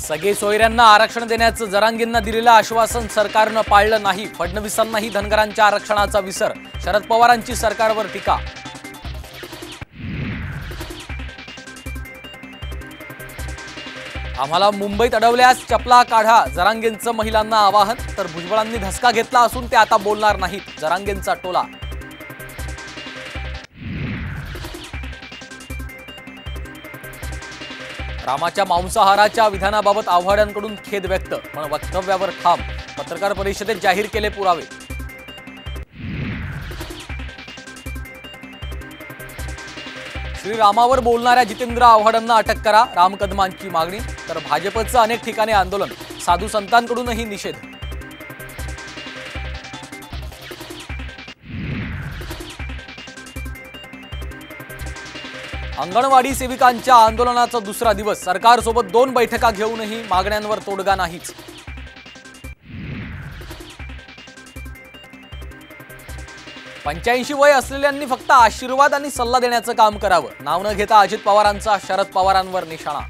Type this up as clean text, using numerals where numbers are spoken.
सगळे सोयऱ्यांना आरक्षण देण्याचं जरांगेंना दिलेलं आश्वासन सरकारनं पाळलं नाही। फडणवीसांनाही धनगरांच्या आरक्षणाचा विसर। शरद पवारांची सरकारवर टीका। आम्हाला मुंबईत अडवल्यास चपला काढा, जरांगेंचं महिलांना आवाहन। तर भुजबळांनी धसका घेतला असून ते आता बोलणार नाहीत, जरांगेंचा टोला। रामाच्या मांसाहाराच्या विधानाबाबत आव्हाडांकडून खेद व्यक्त, पण वक्तव्यावर ठाम। पत्रकार परिषदेत जाहीर केले पुरावे। श्रीरामावर बोलणाऱ्या जितेंद्र आव्हाडांना अटक करा, राम कदमांची मागणी। तर भाजपचं अनेक ठिकाणी आंदोलन, साधू संतांकडूनही निषेध। अंगणवाडी सेविकांच्या आंदोलनाचा दुसरा दिवस, सरकारसोबत 2 बैठका घेऊनही मागण्यांवर तोडगा नाहीच। 85 वय असलेल्यांनी फक्त आशीर्वाद आणि सल्ला देण्याचं काम करावं, नाव न घेता अजित पवारांचा शरद पवारांवर निशाणा।